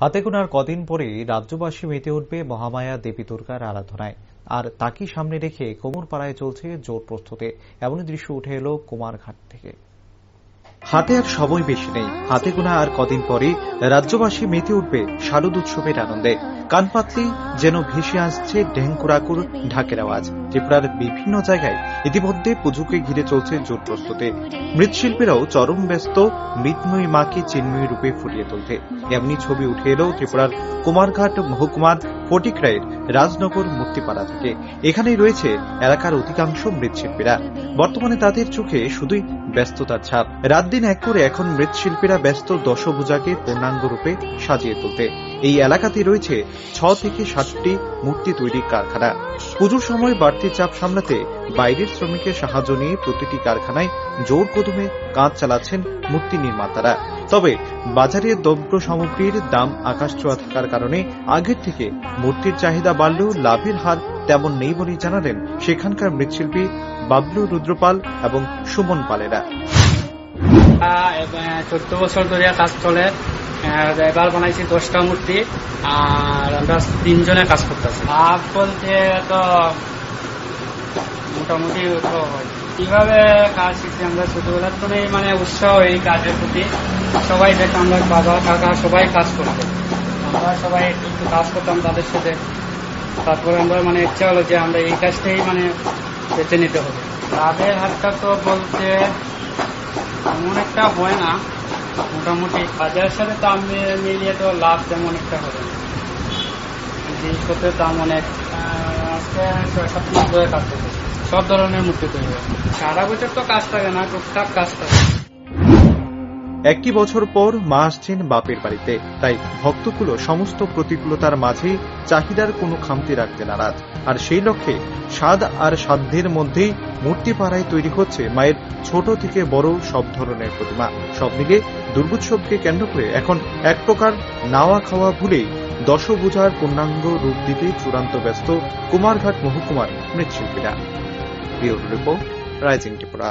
হাতে গোনার কদিন পরেই রাজ্যবাসী মেতে উঠবে মহামায়া দেবী দুর্গার আরাধনায়। আর তাকে সামনে রেখে কোমরপাড়ায় চলছে জোর প্রস্তুতি। এমনই দৃশ্য উঠে এলো কুমারঘাট থেকে। হাতে আর সময় বেশি নেই, হাতে গোনা আর কদিন পরে রাজ্যবাসী মেতে উঠবে শারদ উৎসবের আনন্দে। কান পাতলেই যেন ভেসে আসছে ঢেঙ্কুরাকুর ঢাকের আওয়াজ। ত্রিপুরার বিভিন্ন জায়গায় ইতিমধ্যে পুজোকে ঘিরে চলছে জোর প্রস্তুতি। মৃৎশিল্পীরাও চরম ব্যস্ত মৃৎময়ী মাকে চিন্ময়ী রূপে ফুটিয়ে তুলতে। এমনি ছবি উঠে এলো ত্রিপুরার কুমারঘাট মহকুমার ফটিকরায়ের রাজনগর মূর্তিপাড়া থেকে। এখানেই রয়েছে এলাকার অধিকাংশ মৃৎশিল্পীরা। বর্তমানে তাদের চোখে শুধুই ব্যস্ততার ছাপ। রাত দিন এক করে এখন মৃৎশিল্পীরা ব্যস্ত দশভুজাকে পূর্ণাঙ্গ রূপে সাজিয়ে তুলতে। এই এলাকাতে রয়েছে 6 থেকে 7টি মূর্তি তৈরির কারখানা। পুজোর সময় বাড়তি চাপ সামলাতে বাইরের শ্রমিকের সাহায্য নিয়ে প্রতিটি কারখানায় জোর কদমে কাজ চালাচ্ছেন মূর্তি নির্মাতারা। তবে বাজারে দ্রব্য সামগ্রীর দাম আকাশছোঁয়া থাকার কারণে আগের থেকে মূর্তির চাহিদা বাড়লেও লাভের হার তেমন নেই বলেই জানালেন সেখানকার মৃৎশিল্পী বাবলু রুদ্রপাল এবং সুমন পালেরা। 14 বছর ধরে কাজ চলে। এবার বানাইছি 10টা মূর্তি, আর আমরা 3 জনে কাজ করতেছি। লাভ বলতে তো মোটামুটি কিভাবে কাজ শিখছি আমরা ছোটবেলার তো মানে উৎসাহ এই কাজের প্রতি। সবাই দেখতাম, আমরা বাবা কাকা সবাই কাজ করতো, আমরা সবাই একটু কাজ করতাম তাদের সাথে। তারপরে আমরা মানে ইচ্ছা হলো যে আমরা এই কাজটাই মানে বেছে নিতে হবে। লাভের হারটা তো বলতে তেমন একটা হয় না, মোটামুটি বাজারের সাথে দাম মিলিয়ে তো লাভ তেমন একটা হবে না। জিনিসপত্রের দাম অনেক। আজকে 6-7 মাস ধরে কাজ করতে, সব ধরনের মূর্তি তৈরি হয়। সারা বছর তো কাজ থাকে না, টুকটাক কাজ থাকে। একটি বছর পর মা আসছেন বাপের বাড়িতে, তাই ভক্তকুলো সমস্ত প্রতিকূলতার মাঝে চাহিদার কোনো খামতি রাখতে নারাজ। আর সেই লক্ষ্যে স্বাদ আর সাধ্যের মধ্যেই মূর্তিপাড়ায় তৈরি হচ্ছে মায়ের ছোট থেকে বড় সব ধরনের প্রতিমা। সব মিলে দুর্গোৎসবকে কেন্দ্র করে এখন এক প্রকার নাওয়া খাওয়া ভুলেই দশভুজার পূর্ণাঙ্গ রূপ দিতে চূড়ান্ত ব্যস্ত কুমারঘাট মহকুমার মৃৎশিল্পীরা। Bureau report, rising Tripura.